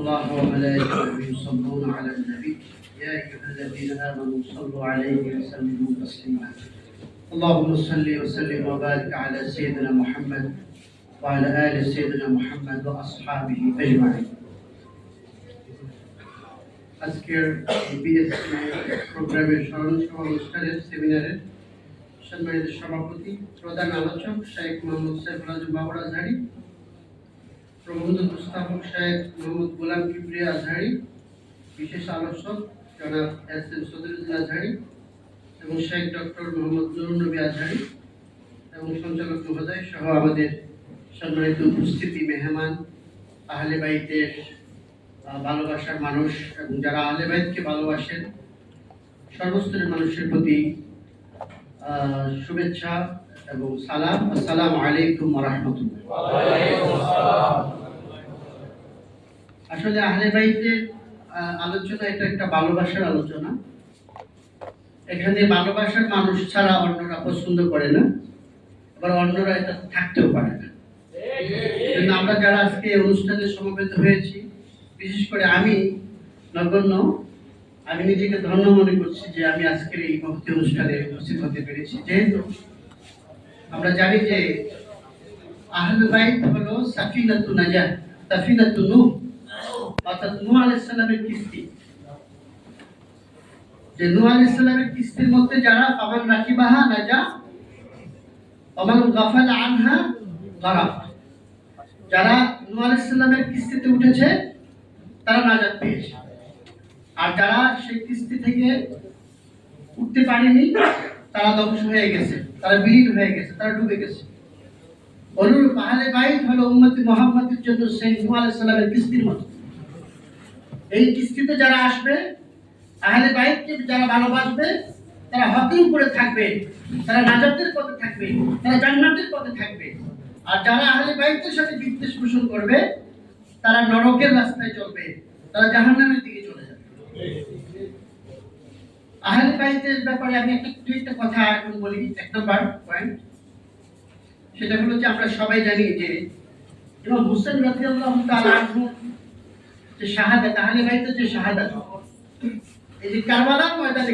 الله وملائكته يصلون على النبي يا أيها الذين آمنوا صلوا عليه وسلموا تسليما اللهم صل وسلم وبارك على سيدنا محمد وعلى آل سيدنا محمد وأصحابه أجمعين. আজকের বিএসসি প্রোগ্রামের স্মরণ সভা অনুষ্ঠানের সেমিনারের সম্মানিত সভাপতি প্রধান আলোচক শেখ মোহাম্মদ সাইফুল আজম বাবর আজহারি, প্রবন্ধ উপস্থাপক শেখ মোহাম্মদ গোলাম কিবরিয়া আজহারি, বিশেষ আলোচক জনাব এস এম সদরুদ্দিন আজহারি এবং শেখ ডক্টর মোহাম্মদ নুরুন নবী আজহারি এবং সঞ্চালক মহোদয় সহ আমাদের সম্মানিত উপস্থিতি মেহমান, আহলে বাইতের ভালোবাসার মানুষ এবং যারা আহলে বাইতকে ভালোবাসেন সর্বস্তরের মানুষের প্রতি শুভেচ্ছা এবং সালাম। আসসালামু আলাইকুম ওয়া রাহমাতুল্লাহ। আসলে আহলে বাইতের আলোচনা এটা একটা ভালোবাসার আলোচনা। এখানে ভালোবাসার মানুষ ছাড়া অন্যরা পছন্দ করে না, আবার অন্যরা এটা থাকতেও পারে না। আমরা যারা আজকে অনুষ্ঠানে সমবেত হয়েছি, বিশেষ করে আমি নগণ্য, আমি নিজেকে ধন্য মনে করছি যে আমি আজকের এই ভক্তি অনুষ্ঠানে উপস্থিত হতে পেরেছি। যেহেতু আমরা জানি যে আহলে বাইত হলো সাফিনাতুন নাজাহ, সাফিনাতুন নূহ, অর্থাৎ নূহ আলাইহিস সালামের কিস্তি। যে নূহ আলাইহিস সালামের কিস্তির মধ্যে যারা ফামান রাকিবাহা নাজা ওমান গাফালা আনহা গারাক, যারা নূহ আলাইহিস সালামের কিস্তিতে উঠেছে তারা নাজাত পেয়েছে, আর যারা সেই কিস্তি থেকে উঠতে পারেনি তারা ধ্বংস হয়ে গেছে, তারা বিলীন হয়ে গেছে, তারা ডুবে গেছে। অনুরূপ আহলে বাইত হলো উম্মতি মুহাম্মাদের জন্য সেই নূহ আলাইহিস সালামের কিস্তির মতো। এই কিস্তিতে যারা আসবে, আহলে বাইতকে যারা ভালোবাসবে, তারা হকের উপরে থাকবে, তারা নাজাতের পথে থাকবে, তারা জান্নাতের পথে থাকবে। আর যারা আহলে বাইতের সাথে বিদ্বেষ পোষণ করবে তারা নরকের রাস্তায় চলবে, তারা জাহান্নামের দিকে চলে যাবে। আহলে বাইতের ব্যাপারে আমি দুইটা কথা এখন বলি। এক নম্বর পয়েন্ট, সেটা হলো যে আমরা সবাই জানি যে ইমাম হুসাইন রাদিয়াল্লাহু তাআলা আনহু যে শাহাদাত, আহলে বাইতের যে শাহাদাত, এই যে কারবালার ময়দানে